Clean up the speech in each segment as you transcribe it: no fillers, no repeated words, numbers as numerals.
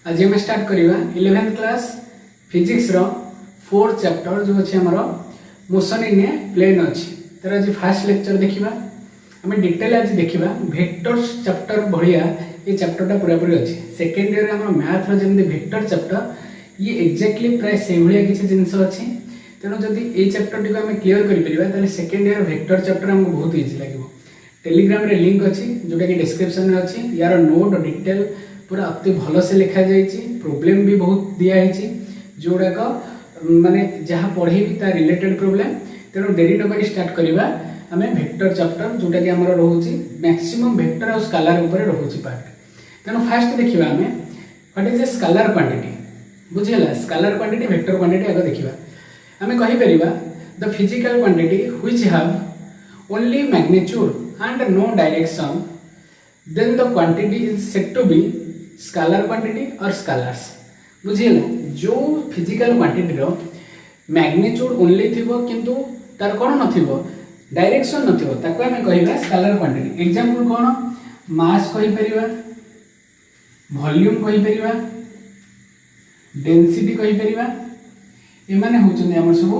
आज हम स्टार्ट करवा 11th क्लास फिजिक्स रो 4th चैप्टर जो अच्छे आमर मोशन इन ए प्लेन अच्छी तर आज फास्ट लेक्चर देखा आम डिटेल आज देखा वेक्टर्स चैप्टर भाया ये चैप्टरटा पूरापूरी अच्छी सेकेंड ईयर आम मैथ जमी वेक्टर चैप्टर ये एक्जाक्टली प्राय से भाया किसी जिनस अच्छी तेणु जदि ये चैप्टर टी आम क्लीयर कर सेकेंड ईयर वेक्टर चैप्टर आमको बहुत इजी लगे। टेलीग्राम रे लिंक अच्छी जोटा कि डिस्क्रिप्शन में अच्छी यार नोट डिटेल पूरा अति भल से लिखा जाइए प्रोब्लेम भी बहुत दिखाई जोड़ाक माने जहाँ पढ़े तार रिलेटेड प्रोब्लेम तेणु डेरी नक स्टार्ट करवा आम वेक्टर चैप्टर जोटा कि आम रोचे मैक्सिमम वेक्टर और स्केलर उपर रोचे पार्ट तेणु फास्ट देखा आम what is a scalar quantity बुझीगला स्केलर क्वांटिटी वेक्टर क्वांटिटी आगे देखा आम कहीपर the physical quantity which have only magnitude and no direction then the quantity is said to be scalar quantity or scalars बुझीगला जो physical quantity रो magnitude only थिबो किंतु तार कोन नथिबो डायरेक्शन नथिबो ताको हम कहिबा स्केलर क्वांटिटी। एग्जांपल कोन मास कहि परिबा वॉल्यूम कहि परिबा डेंसिटी कहि परिबा ए माने होचन हमर सब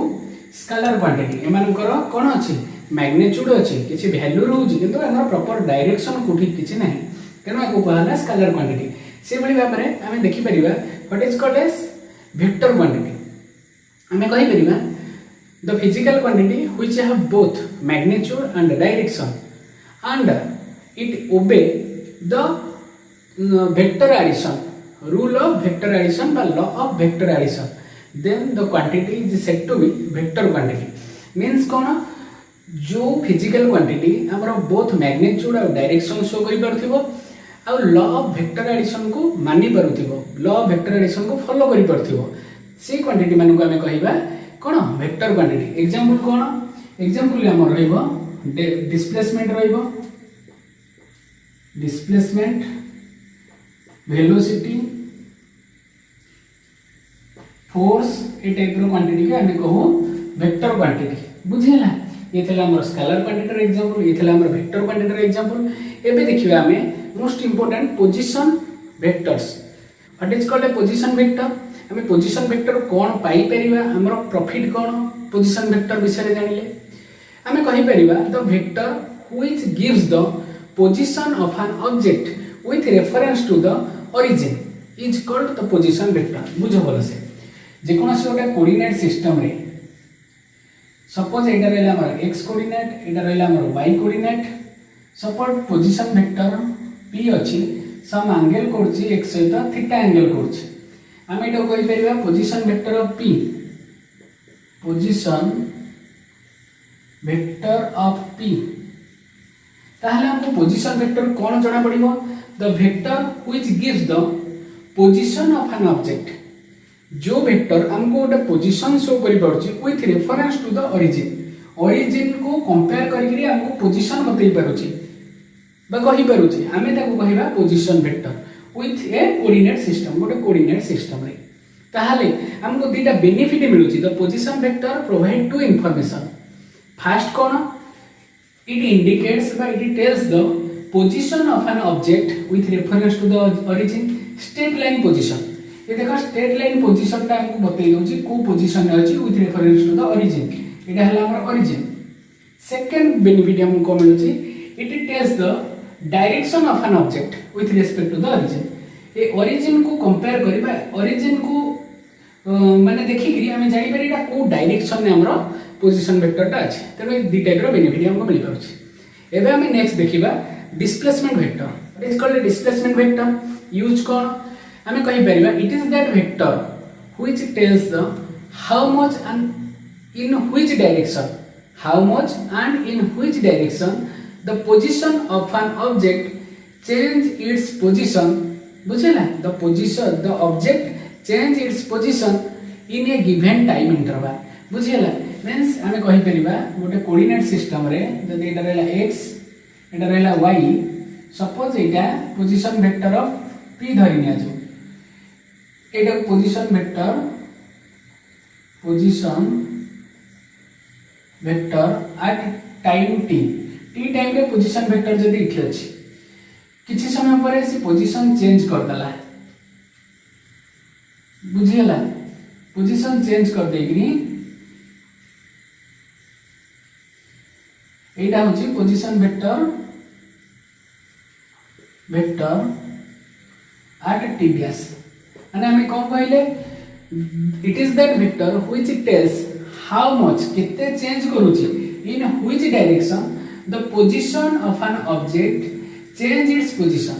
स्केलर क्वांटिटी ए मानकर कोन अछि मैग्नीट्यूड अच्छी किसी वैल्यू रोचे कि प्रॉपर डायरेक्शन कौटी किसी ना तेणु आपको कहला स्केलर क्वांटिटी से भाई भाव में आम देखिपर what is called as vector quantity आम कहीपर the physical quantity which have both magnitude and direction and it obey the vector addition rule of vector addition बा law of vector addition then the quantity is said to be vector quantity means कौन जो physical quantity आमर both magnitude और direction show कर पार्थिबो आ law of vector addition को मानि पारुथिबो लॉ ऑफ वेक्टर एडिशन को फॉलो कर पारुथिबो से क्वांटिटी मानू को हमें कहिबा कोन वेक्टर क्वांटिटी। एग्जांपल कोन एग्जांपल हमर रहइबो डिस्प्लेसमेंट रहइबो डिस्प्लेसमेंट वेलोसिटी फोर्स ए टाइप रो क्वांटिटी के हमें कहू वेक्टर क्वांटिटी बुझिला ये थला हमर स्केलर क्वांटिटी एग्जांपल ये थला हमर वेक्टर क्वांटिटी एग्जांपल। एबे देखिबा हमें most important position vectors what is called a position vector हमें पोजीशन वेक्टर कोन पाई परिबा हमर प्रॉफिट कोन पोजीशन वेक्टर विषय जानिले हमें कहि परिबा the vector which gives the position of an object with reference to the origin is called the position vector बुझो भलो से जे कोनोसी ओटा कोऑर्डिनेट सिस्टम रे सपोज एटा रहला हमर x कोऑर्डिनेट एटा रहला हमर y coordinate suppose position vector p अछि सम एंगल करछि x सहित थीटा एंगल करछि हम एटा कहि परिबा position vector of p position vector of p ताहले हमको पोजीशन वेक्टर कोन जणा पड़िबो the vector which gives the position of an object जो वेक्टर हमको गोटे पोजीशन शो करि परछि with reference to the origin को कंपेयर करिकरी हमको पोजीशन बतै परछि बा कहि परछि हमें ताको कहिबा position vector with a coordinate system गोटे कोऑर्डिनेट सिस्टम रे ताहाले हमको दीटा बेनिफिट मिलुछि the position vector provide two information first कोन इट इंडिकेट्स बा it tells the position of an object with reference to the origin straight line position ये देखो स्ट्रेट लाइन पोजीशन टा हमको बतै दोछि को पोजीशन में अछि with reference to the origin एटा हला हमर ओरिजिन। सेकंड बेनिफिट हमको मिलुछि it tells the direction of an object with respect to the origin ए ओरिजिन को कंपेयर करबा ओरिजिन को माने देखि कि हम जानि पारि एटा को डायरेक्शन में हमर पोजीशन वेक्टर टा अछि तबे दी टाइप रो बेनिफिट हमको मिल पाउछि। एबे हम नेक्स्ट देखिबा displacement vector what is called displacement vector यूज कोन हमें कहि परिबा it is that vector which tells the how much and in which direction the position of an object change its position बुझिला the object change its position in a given time interval बुझिला means हमें कहि परिबा गोटे coordinate system रे जदि एटा रहला x एटा रहला y suppose Etah position vector of p धरिनिया जो एटा position vector at time t time रे पोजीशन वेक्टर जदि इठी अछि किछि समय परे से पोजीशन चेंज कर दला बुझीगला पोजीशन चेंज कर देकरी एटा होची position vector at t dash माने हमें कौन कहले it is that vector which tells how much कितने चेंज करूची in which direction the position of an object change its position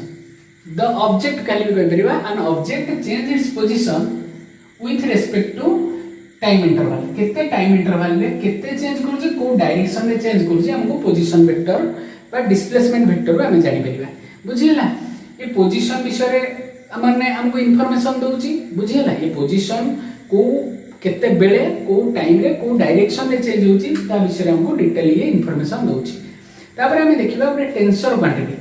the object काली भी कह परिबा an object change its position with respect to time interval केते time interval में केते change करूची को डायरेक्शन में चेंज करूची हमको पोजीशन वेक्टर बा डिस्प्लेसमेंट वेक्टर को हमें जानि परिबा बुझिला ये पोजीशन विषय माने हमको इंफॉर्मेशन दोची बुझिला ये पोजीशन को केते बेले को टाइम रे को डायरेक्शन में चेंज होची ता विषय हमको डिटेल ये इंफॉर्मेशन दोची तापर हमें देखिबा अपने टेंसर क्वांटिटी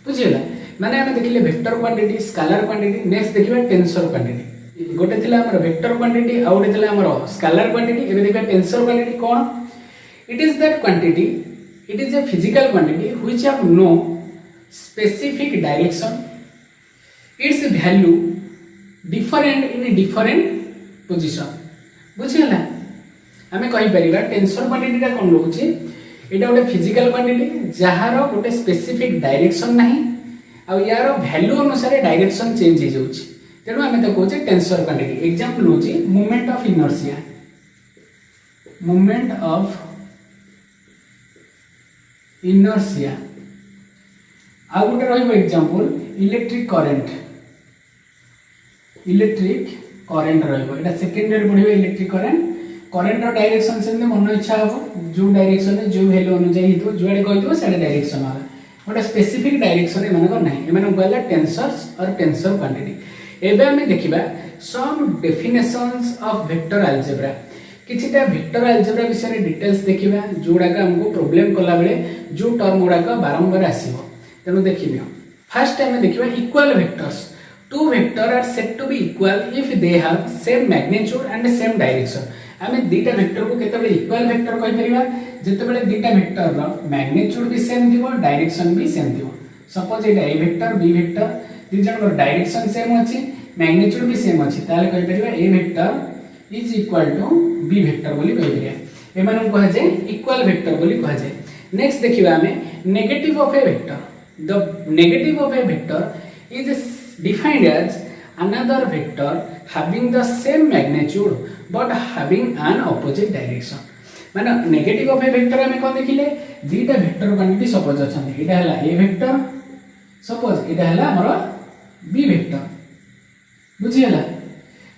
बुझिला माने हमें देखिले vector quantity scalar quantity next देखिबा टेंसर क्वांटिटी गोटे थिला हमर वेक्टर क्वांटिटी आ गोटे थिला हमर स्केलर क्वांटिटी एबे देखिबा टेंसर क्वांटिटी कोन it is that quantity it is a physical quantity which have no specific direction its value different in different position बुझिला हमें कहि परिबा टेंसर क्वांटिटी ता कोन रहउची एटा गोटे फिजिकल क्वांटिटी जहार गोटे स्पेसिफिक डायरेक्शन नाही आ यार वैल्यू अनुसार डायरेक्शन चेंज हो जाउची तेनु हमें तो कहउचे टेंसर क्वांटिटी एग्जांपल होची मूवमेंट ऑफ इनर्शिया आ गोटे रहिबो एग्जांपल इलेक्ट्रिक करंट रहिबो एटा सेकेंड रे पढिबो इलेक्ट्रिक करंट रो डायरेक्शन से मन इच्छा हो जो डायरेक्शन में जो वैल्यू अनुसार हितो जुआडे कहितो सेडा डायरेक्शन आ गोटे स्पेसिफिक डायरेक्शन ए मानकर नाही ए माने कहला टेंसर्स और टेंसर क्वांटिटी एबे हमें देखिबा some definitions of vector algebra किछिटा वेक्टर अलजेब्रा विषय रे डिटेल्स देखिबा जोडा का हमको प्रॉब्लम कला बेले जो टर्म गुडा का बारंबार आसीबो तेनु देखिनियो फर्स्ट टाइम देखिबा equal vectors two vector are said to be equal if they have same magnitude and same direction हमें दीटा वेक्टर को केतबे इक्वल वेक्टर कहि परिबा जेतेबेले दीटा वेक्टर रो मैग्नीट्यूड भी सेम दिबो डायरेक्शन भी सेम दिबो सपोज एटा ए वेक्टर बी वेक्टर दी जन रो डायरेक्शन सेम अछि मैग्नीट्यूड भी सेम अछि ताले कहि परिबा A vector is equal to be vector बोली कहि परिबा ए माने कह जे इक्वल वेक्टर बोली कह जे नेक्स्ट देखिबा हमें negative of A vector the negative of a vector is defined as another vector having the same magnitude but having an opposite direction माने नेगेटिव ऑफ ए वेक्टर हमें कोन देखिले दीटा vector quantity suppose अछन एटा हला ए वेक्टर सपोज एटा हला हमर बी वेक्टर बुझियला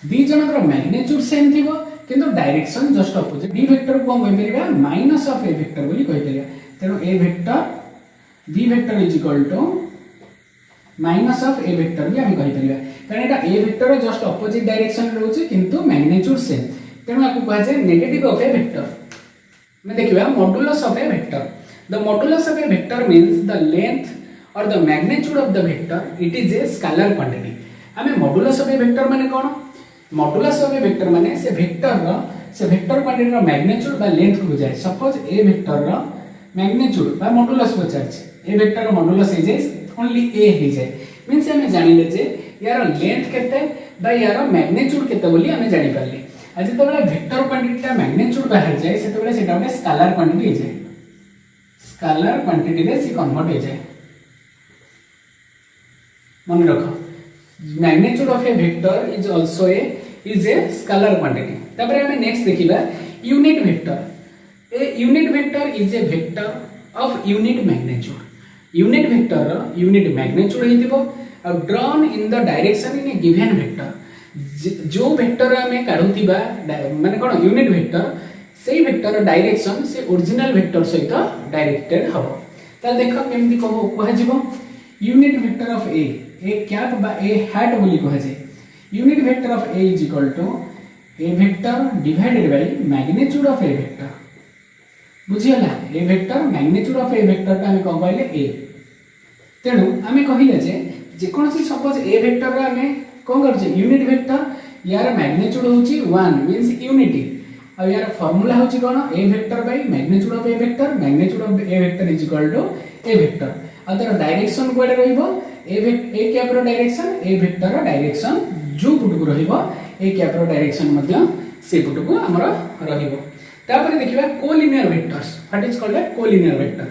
दी जनकर मैग्नीट्यूड सेम थिबो किंतु direction just opposite B vector को हम कहि माइनस ऑफ ए वेक्टर बोली कहि परिबा तेनो a vector b vector is equal to minus of a vector भी हम कहि परिबा कारण एटा a vector just opposite direction रहउची किंतु मैग्नीट्यूड सेम तेनु आपको कहा जाय नेगेटिव ऑफ a वेक्टर मैं देखिबा modulus of a vector the modulus of a vector means the length और the magnitude of the vector it is a scalar quantity हमें मॉडुलस ऑफ a वेक्टर माने कोन मॉडुलस ऑफ a वेक्टर माने से vector quantity रो magnitude बा length को बुझाय सपोज a वेक्टर रो मैग्नीट्यूड बा मॉडुलस पचारछ ए वेक्टर रो मॉडुलस हे जाय ओनली a हे जाय मींस हमें जानिले जे यार लेंथ केते बा यार मैग्नीट्यूड केते बोली हमें जानि परले आज तो बले वेक्टर क्वांटिटी का मैग्नीट्यूड बाहर जाय से तो बले सेटा बले स्केलर क्वांटिटी हे जाय स्केलर क्वांटिटी रे से कन्वर्ट हे जाय मन रखो magnitude of A vector is also a scalar quantity तबरे हमें नेक्स्ट देखिबा unit vector a unit vector is a vector of unit magnitude unit vector unit magnitude हेतिबो और drawn in the direction in a given vector जो vector हमें काढुतिबा माने कोन unit vector सेही वेक्टर डायरेक्शन से ओरिजिनल वेक्टर सहित डायरेक्टेड हबो त देखो केमति कह जिवो unit vector of a cap बा ए हैट बोली कह जाय unit vector of a is equal to A vector divided by magnitude of A vector बुझियला a vector magnitude of A vector ता हमें कहले ए तेनु हमें कहिले जे कोनसी सपोज ए वेक्टर रा हमें कोन करछे यूनिट वेक्टर यार मैग्नीट्यूड होची 1 मींस यूनिटी आ यार फार्मूला होची कोन a vector by magnitude of A vector is equal to A vector आ तर डायरेक्शन कोडे रहइबो ए कैप रो डायरेक्शन ए वेक्टर रो डायरेक्शन जो पुट को रहइबो ए कैपर डायरेक्शन मध्य सेपट को हमर रहिबो तापर देखिबा collinear vectors what is called A collinear vector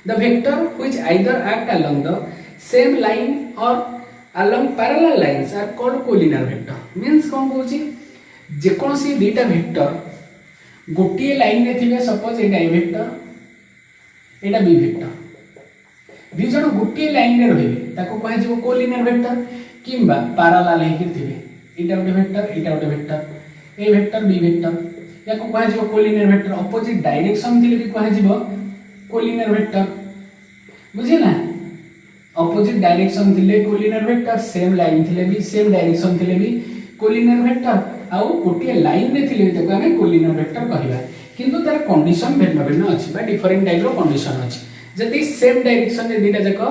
the vector which either act along the same line और along parallel lines are called collinear vector means कोन कहूची जे कोनसी दुईटा वेक्टर गोटिए लाइन रे थिबे सपोज एटा A vector Etah B vector दि जण गोटिए line रे रहिबे ताको कहै जेबो कोलिनियर वेक्टर किंबा पैरेलल हे कि थिबे एटा गोटे वेक्टर एटा गोटे vector A vector B vector याको कहै जेबो कोलिनियर वेक्टर ऑपोजिट डायरेक्शन थिले भी कहै जेबो कोलिनियर वेक्टर बुझिला ऑपोजिट डायरेक्शन थिले कोलिनियर वेक्टर सेम लाइन थिले भी सेम डायरेक्शन थिले भी कोलिनियर वेक्टर आउ गोटे लाइन रे थिले ताको हमें कोलिनियर वेक्टर कहबा किंतु तार कंडीशन भिन्न भिन्न अछि बा डिफरेंट टाइप रो कंडीशन अछि जदि सेम डायरेक्शन रे दीटा जक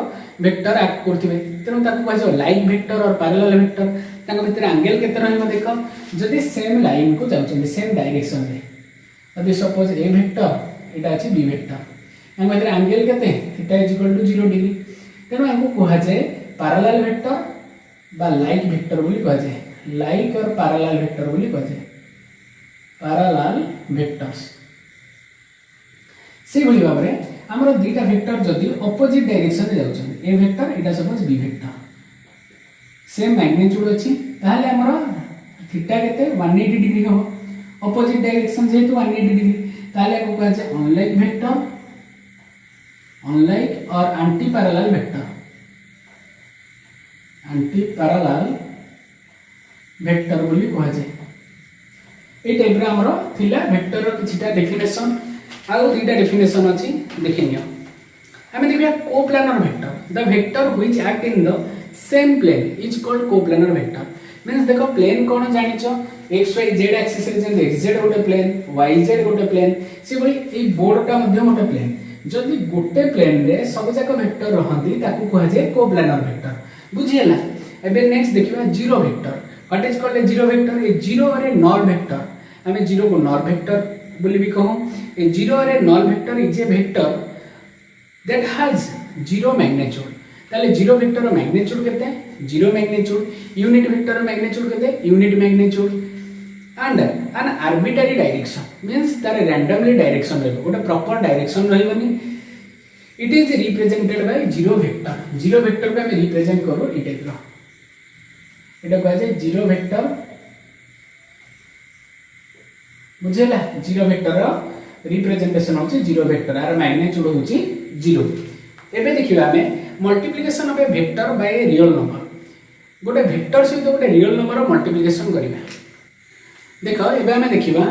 वेक्टर एक्ट करथिबे तनो ताको कहै लाइन वेक्टर और पैरेलल वेक्टर ताको भीतर एंगल केते रहइबो देखो जदि सेम लाइन को जाउछन सेम डायरेक्शन रे जदि सपोज ए वेक्टर एटा अछि बी वेक्टर एम भीतर एंगल केते theta is equal to 0 degree तेणु हमको कहा जाए पैरेलल वेक्टर बा लाइक वेक्टर बोली कहा जाए लाइक और पैरेलल वेक्टर बोली कहा जाए पैरेलल वेक्टर्स से भली भाबरे हमर दुईटा वेक्टर जदि ऑपोजिट डायरेक्शन रे जाउछन ए वेक्टर एटा suppose B vector same magnitude अछि ताले हमर थीटा केते 180 डिग्री हो ऑपोजिट डायरेक्शन जेतु 180 डिग्री ताले को कहा जाए अनलाइक वेक्टर अनलाइक और एंटी पैरेलल वेक्टर बोली कहा जाए ए टाइप रे हमरो थिला वेक्टर रो किछटा डेफिनेशन आउ दुईटा डेफिनेशन अछि देखिनियो हमें देखिया coplanar vector the vector which act in the same plane is called coplanar vector means देखो प्लेन कोन जानिचो x y z एक्सिस रे जें xz गोटे प्लेन yz गोटे प्लेन से बोली ए बोर्डटा मध्य गोटे प्लेन जदि गोटे प्लेन रे सब जाक वेक्टर रहंती ताकू कह जाय कोप्लानर वेक्टर बुझियला एबे नेक्स्ट देखिबा zero vector what is called A zero vector A zero रे नॉन वेक्टर हमें जीरो को नॉन वेक्टर बोली भी कहूं ए जीरो रे non vector is a vector that has zero magnitude ताले जीरो वेक्टर रो मैग्नीट्यूड केते जीरो मैग्नीट्यूड यूनिट वेक्टर रो मैग्नीट्यूड केते unit magnitude and an arbitrary direction means that randomly direction रहबो गोटे प्रॉपर डायरेक्शन रहबनी it is represented by zero vector को हम रिप्रेजेंट करू ई टाइप रो एटा कहै छै जीरो वेक्टर बुझेला जीरो वेक्टर रो रिप्रेजेंटेशन होछि जीरो वेक्टर आर मैग्नीट्यूड होछि 0 एबे देखिबा हमें multiplication of A vector by a real number गोटे वेक्टर सहित गोटे रियल नंबर रो मल्टीप्लिकेशन करिबा देखो एबे हमें देखिबा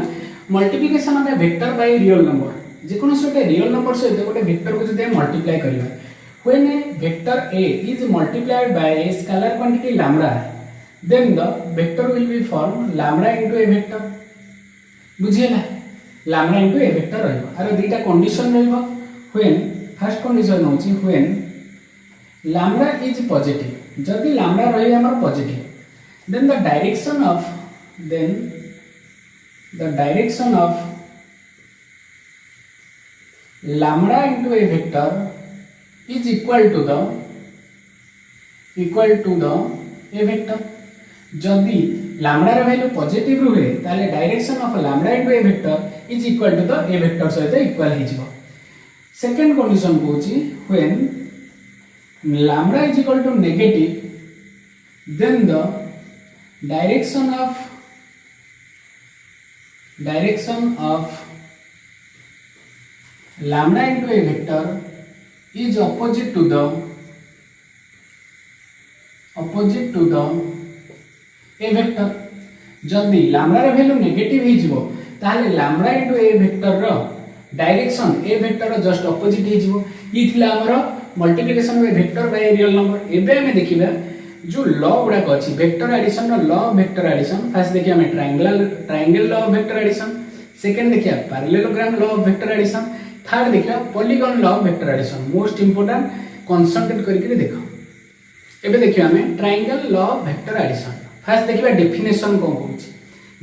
multiplication of A vector by real number जे कोनो सोटे रियल नंबर सहित गोटे वेक्टर को जदि मल्टीप्लाई करिबा when A vector a is multiplied by a scalar quantity lambda then the vector will be formed lambda into a vector बुझियला lambda into a vector रहबो आरो दुईटा कंडीशन रहबो when फर्स्ट कंडीशन होची when lambda is positive जदि lambda रही हमर positive then the direction of lambda into a vector is equal to the a vector जदि lambda रे वैल्यू पॉजिटिव रुहे ताले direction of lambda into a vector is equal to the a vector सहित equal हि जिवो second condition Kochi when lambda is equal to negative then the direction of lambda into a vector is opposite to the a vector जदि lambda रे value negative हि जिवो ताले lambda into a vector रो direction a vector रो just opposite हि जिवो ई थिला हमर multiplication by vector by real number एबे हमें देखिबा जो लॉ गुडा अछि वेक्टर एडिशन रो law of vector addition first देखिया हमें triangle law of vector addition second देखिया parallelogram law of vector addition third देखिया polygon law of vector addition most important concentrate करके देखो एबे देखिया हमें triangle law of vector addition first देखिबा डेफिनेशन कोन होछि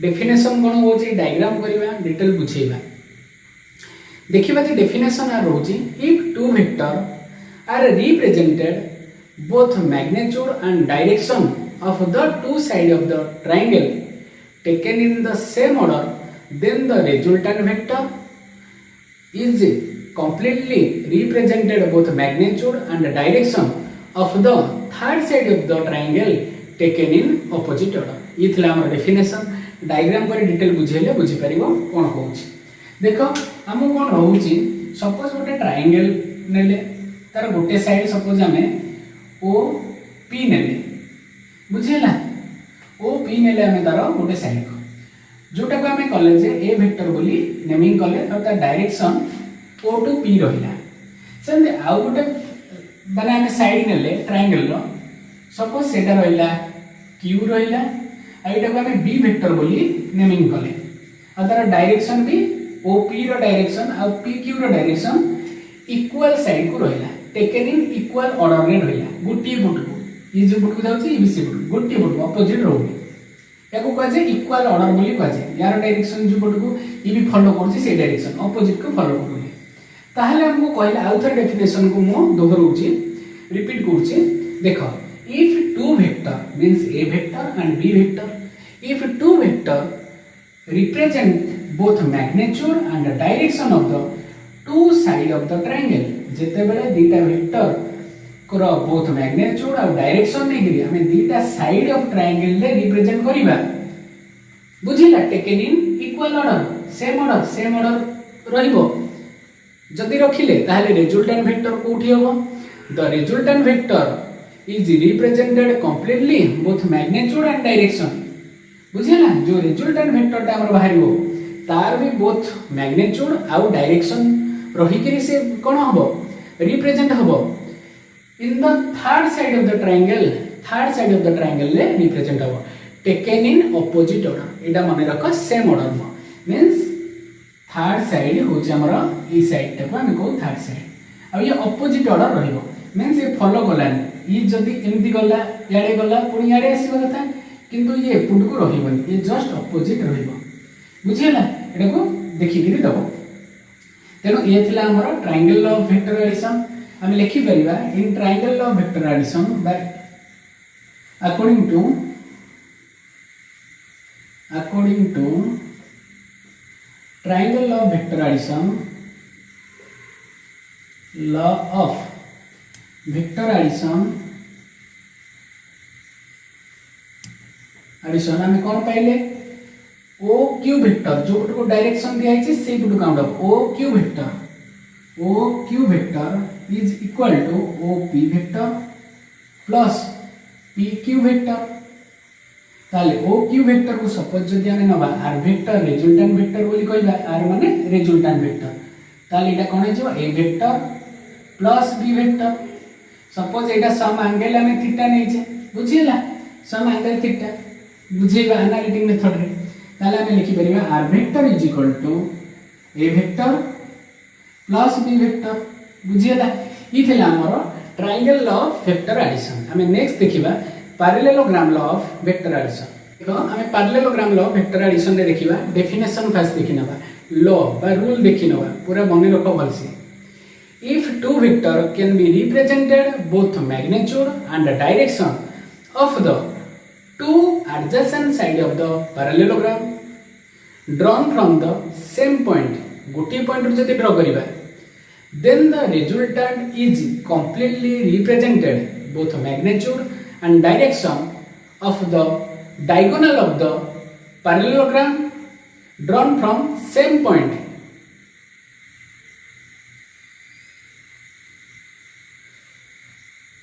डेफिनेशन कोन होछि डायग्राम करबा डिटेल बुझेबा देखिबा जे डेफिनेशन आ रोछि if two vector are represented both magnitude and direction of the two sides of the triangle taken in the same order, then the resultant vector is completely represented both magnitude and direction of the third side of the triangle taken in opposite order. ये थिला हमर definition diagram पर detail बुझेले बुझी परिबो कोन होउची देखो हमु कोन होउची suppose गोटे ट्रायंगल नेले तार गोटे साइड सपोज हमें ओ पी नेले बुझेला ओ पी नेले हमें तार गोटे साइड को जोटा को हमें कॉलेज ए वेक्टर बोली नेमिंग कले और तार डायरेक्शन ओ टू पी रहिला सेंदे आउ गोटे माने हमें साइड नेले ट्रायंगल रो सपोज सेटा रहिला क्यू रहिला आइटा को हमें बी वेक्टर बोली नेमिंग कले और तार डायरेक्शन भी ओपी रो डायरेक्शन और पीक्यू रो डायरेक्शन इक्वल साइड को रहिला टेकन इन इक्वल ऑर्डर रे रहिला गुटी बुटको ये जो बुटको जाउची ये बीसी बुटको गुटी बुटको ऑपोजिट रोले याको कहजे इक्वल ऑर्डर बोली कहजे यार डायरेक्शन जो बुटको ये भी फॉलो करछि से डायरेक्शन ऑपोजिट को फॉलो करूले ताहले हमको कहले आउथर डेफिनेशन को मो दोहराउची रिपीट करछि देखो if two vector means a vector and b vector if two vector represent both magnitude and direction of the two side of the triangle जेते बेले दीटा वेक्टर करो both magnitude और direction नै गिरी हमें दीटा साइड ऑफ ट्रायंगल ले रिप्रेजेंट करिबा बुझिला taken in equal order same order रहिबो जदि रखिले ताहले रिजल्टेंट वेक्टर कोठी होबो the resultant vector is represented completely both magnitude and direction बुझिला जो रिजल्टेंट वेक्टर ता हमर बाहरिबो तार भी both magnitude आउ direction रही करी से कोन हबो रिप्रेजेंट हबो in the third side of the triangle ले रिप्रेजेंट हबो टेकन इन ऑपोजिट ऑर्डर एटा माने रख सेम ऑर्डर न मींस थर्ड साइड होची हमर ई साइड ता हम को थर्ड साइड अब ये ऑपोजिट ऑर्डर रहिबो मींस ये फॉलो करलानी ये जदि एमती गला याडे गला पुणी याडे आसीबा कथा किंतु ये एपुट को रहिबनी ये जस्ट ऑपोजिट रहिबो बुझिला एटा को देखि गिरी दबो तेनो ये थिला हमर triangle law of vector addition हम लिखि परिबा in triangle law of vector addition by according to triangle law of vector addition law of vector addition हमें कौन पाइले ओ क्यू वेक्टर जो पुट को डायरेक्शन दिया है से पुट count of O Q vector is equal to O P vector plus P Q vector ताले ओ क्यू वेक्टर को सपोज जदि हमें नबा आर वेक्टर रिजल्टेंट वेक्टर बोली कहबा आर माने रिजल्टेंट वेक्टर ताले एटा कोन हो A vector plus B vector suppose एटा सम एंगल हमें थीटा नै छै बुझिला सम एंगल थीटा बुझेबा एनालिटिक मेथड रे ताले हमें लिखि परिबा R vector is equal to A vector plus B vector बुझिला ई थिला हमर triangle law of vector addition हमें नेक्स्ट देखिबा parallelogram law of vector addition देखो हमें parallelogram law of vector addition रे देखिबा डेफिनेशन फास्ट देखिनबा लॉ बा रूल देखिनबा पूरा बने रखो भलसे if two vector can be represented both magnitude and direction of the two adjacent side of the parallelogram drawn from the same point गोटे point जदि draw करिबा then the resultant is completely represented both magnitude and direction of the diagonal of the parallelogram drawn from same point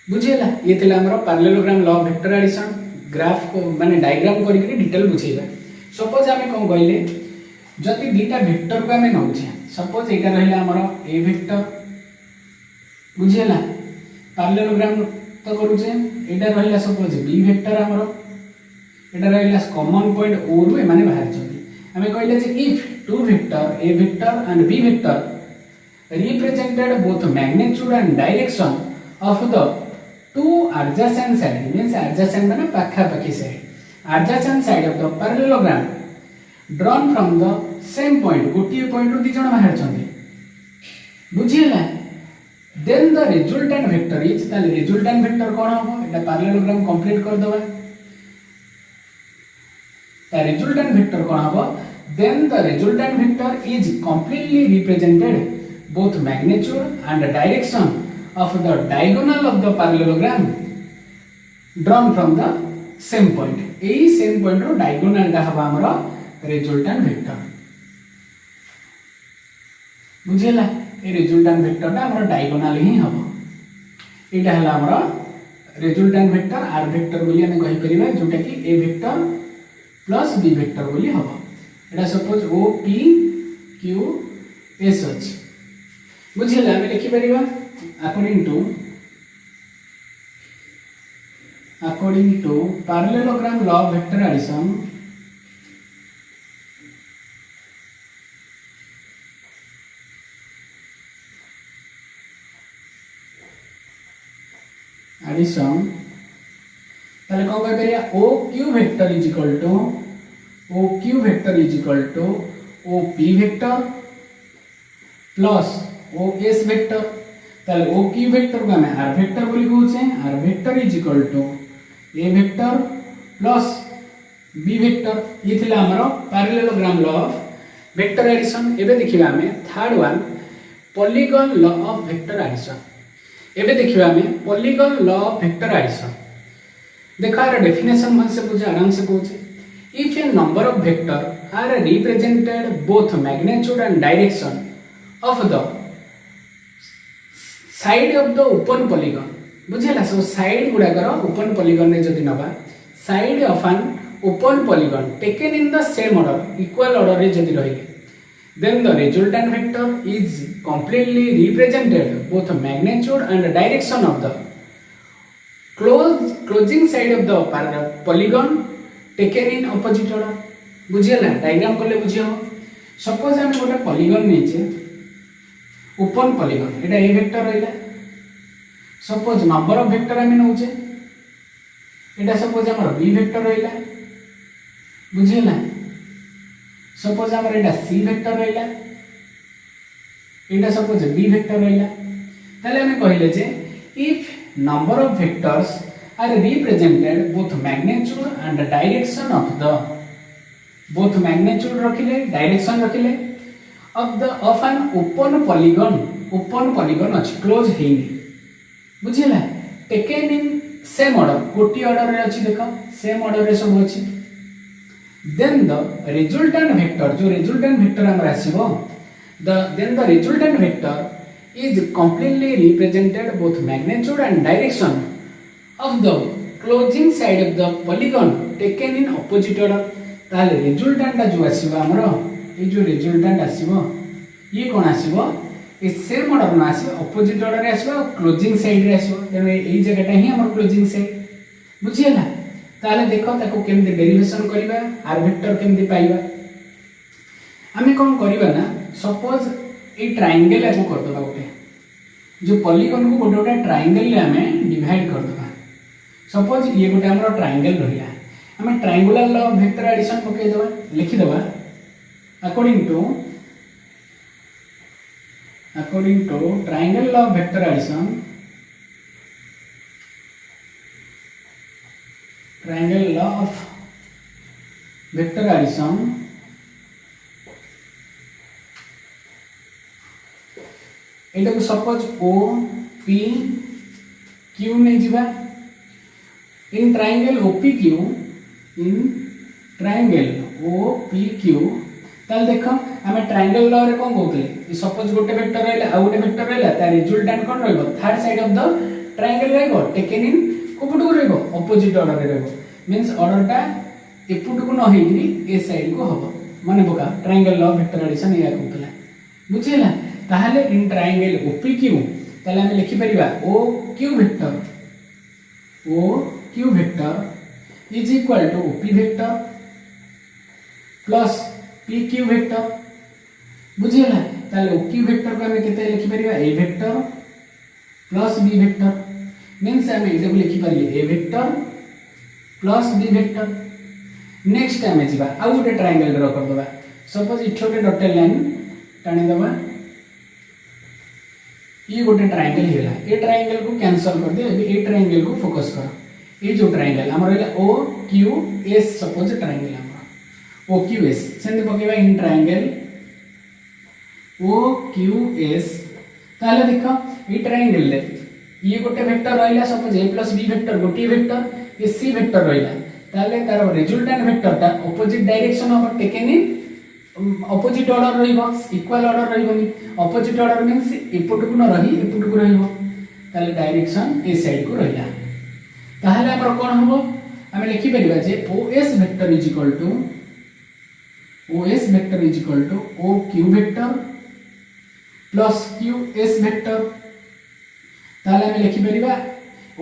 बुझेला ये थिला हमरो parallelogram law of vector addition graph को माने diagram करि के डिटेल बुझेबा सपोज हमें कोन कहले जति दीटा वेक्टर को हमें नउछे सपोज एटा रहिला हमरो ए वेक्टर बुझेला पैरेललोग्राम तो करूछे एटा रहिला सपोज बी वेक्टर हमरो एटा रहिला कॉमन पॉइंट ओ रु माने बाहर चली हमें कहले जे if two vector A vector and B vector represented both magnitude and direction of the two adjacent side means adjacent माने पाखा पाखी side adjacent side of the parallelogram drawn from the same point गोटी point दी जण बाहर चंदी बुझिला then the resultant vector is ताले resultant vector कोन हो एटा parallelogram complete कर दबा ता रिजल्टेंट वेक्टर कोन हबो then the resultant vector is completely represented both magnitude and direction of the diagonal of the parallelogram drawn from the same point एही same point रो diagonal दा हबा हमरो resultant vector बुझेला ए resultant vector दा हमरो diagonal ही हबो एटा हला हमरो resultant vector r vector बोली हम कहि परिबा जोटा कि a vector plus b vector बोली हबो एटा suppose o p q s अछि बुझिला हम लिखि परिबा according to parallelogram law of vector addition ताले कौन कह परिया OQ vector is equal to OP vector plus OS vector ताले OQ vector को हम R vector बोली कहउछे R vector is equal to A vector plus B vector ये थिला हमरो parallelogram law of vector addition एबे देखिबा हमें third one polygon law of vector addition एबे देखिबा हमें polygon law of vector addition देखा यार डेफिनेशन मन से पूछे आराम से पूछे if a number of vector are represented both magnitude and direction of the side of the open polygon बुझेला सब साइड गुडा करो ओपन पॉलीगॉन ने जदी नबा side of an open polygon taken in the same order equal order रे जदी रहिले then the resultant vector is completely represented both magnitude and direction of the closing side of the polygon taken in opposite order बुझेला diagram करले बुझियो suppose हम गोटे polygon नेचे open polygon Etah A vector रहिला suppose number of vector हम नउचे एटा suppose हमर B vector रहिला बुझिला suppose हमर एटा सी वेक्टर रहिला एटा सपोज बी वेक्टर रहिला ताले हम कहिले जे if number of vectors are represented both magnitude and direction of the both magnitude रखिले direction रखिले of an open polygon अछि क्लोज हेनी बुझिला टेकन इन सेम ऑर्डर गोटी ऑर्डर रे अछि देखो सेम ऑर्डर रे सब अछि then the resultant vector जो resultant vector हमर आसीबो then the resultant vector is completely represented both magnitude and direction of the closing side of the polygon taken in opposite order ताले resultant जो आसीबो हमरो ए जो resultant आसीबो ये कोन आसीबो ए सेम ऑर्डर न आसीबो opposite order रे आसीबो closing side रे आसीबो तेने एई जगहटा ही हमर closing side बुझियला ताले देखो ताको केमते डेरिवेशन करबा r वेक्टर केमते पाइबा हमें कोन करबा ना सपोज ए ट्रायंगल को कर दबा गोटे जो पॉलीगॉन को गोटे गोटे ट्रायंगल ले हमें डिवाइड कर दबा सपोज ये गोटे हमरो ट्रायंगल रहिला हमें triangular law of vector addition पके दबा लिखि दबा according to triangle law of vector addition triangle law of vector addition एटा को सपोज O P Q नै जिबा in triangle OPQ in triangle OPQ ताल देखो हमें ट्रायंगल लॉ रे कोन कहतले ई सपोज गोटे वेक्टर रहला आ गोटे वेक्टर रहला ता रिजल्टेंट कोन रहबो third side of the triangle रहबो टेकन इन कोपटू रहबो ऑपोजिट ऑर्डर रे रहबो मींस ऑर्डर टा एपुट को न हेगिरी ए साइड को हबो माने बका ट्रायंगल लॉ वेक्टर एडिशन या कहतला बुझिला ताहले इन ट्रायंगल OPQ ताले हम लिखि परिबा OQ vector is equal to OP vector plus PQ vector बुझिला ताले OQ वेक्टर को हम केते लिखि परिबा A vector plus B vector means हम एटा को लिखि परिले A vector plus B vector next time जिबा आ गोटे ट्रायंगल ड्रा कर दबा सपोज इठोटे डॉटेड लाइन टाणी दबा ये गोटे ट्रायंगल हेला ए ट्रायंगल को कैंसिल कर दे अभी ए ट्रायंगल को फोकस कर ये जो ट्रायंगल हमर रहला OQS सपोज ट्रायंगल हमर OQS सेंति पकेबा इन ट्रायंगल OQS ताले देखो ई ट्रायंगल ले ये गोटे वेक्टर रहिला सपोज a + b वेक्टर गोटे वेक्टर ये c वेक्टर रहिला ताले तार रिजल्टेंट वेक्टर ता opposite direction of taken in opposite order रहिबो इक्वल ऑर्डर रहिबोनी ऑपोजिट ऑर्डर मींस एपटु को न रही एपटु को रहिबो ताले डायरेक्शन ए साइड को रहिला ताहले हमर कोन हबो हमें लिखि परिबा जे OS vector is equal to OQ vector plus QS vector ताले हमें लिखि परिबा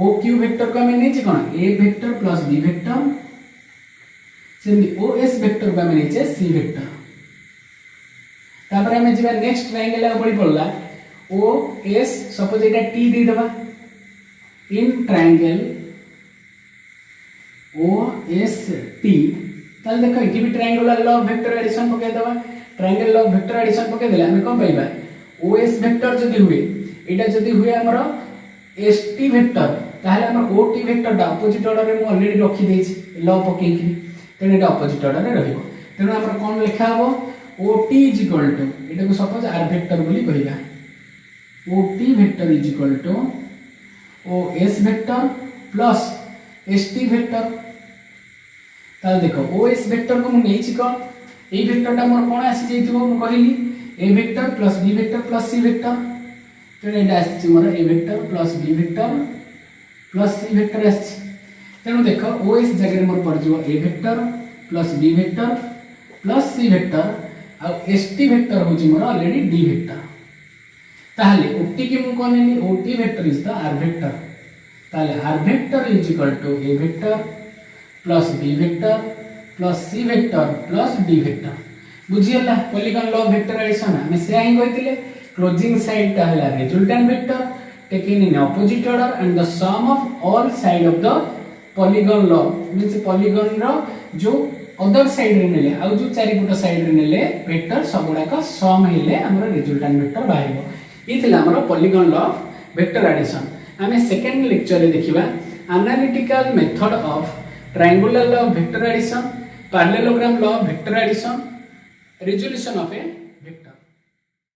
OQ वेक्टर को हमें नेछि कोन A vector plus B vector सेमि OS वेक्टर को हमें नेछि C वेक्टर तापर हमें जिबा नेक्स्ट ट्रायंगल आ पड़ी पड़ला OS सपोज एटा T दे दबा इन ट्रायंगल OST ताले देखो इटी भी triangular law of vector addition पके दबा triangle law of vector addition पके देला हमें कोन पाइबा OS वेक्टर जदी हुए एटा जदी हुए हमरो ST वेक्टर ताहले हमर OT वेक्टर दा ऑपोजिट ऑर्डर रे मु ऑलरेडी रखी देछि लॉ पके कि तेने एटा ऑपोजिट ऑर्डर रे रहइबो तेनो हमर कोन लिखा हबो OT इज इक्वल टू एटा को सपोज R वेक्टर बोली कहिबा OT vector is equal to OS vector plus ST vector ताल देखो OS वेक्टर को मु नेछि कोन ए वेक्टर ता मोर कोन आसी जइथिबो मु कहिली A vector plus B vector plus C vector तेने एटा आसी मोर A vector plus B vector plus C vector आसी तेनु देखो OS जगह मोर पर जो A vector plus B vector plus C vector आ ST वेक्टर होची मोर ऑलरेडी D वेक्टर ताहले OT के मु कोन नेली OT vector is the R vector ताले R vector is equal to A vector plus B vector plus C vector plus D vector बुझियला polygon law of vector addition हमें से ही कहितले क्लोजिंग साइड ता हला resultant vector taken in opposite order and the sum of all side of the polygon law means polygon रो जो other side रे नेले आ जो चारिपट साइड रे नेले वेक्टर सबुडा का सम हेले हमर रिजल्टेंट वेक्टर बाहिबो ई थिला हमर polygon law of vector addition हमें सेकंड लेक्चर रे देखिबा analytical method of triangular law of vector addition parallelogram law of vector addition resolution of a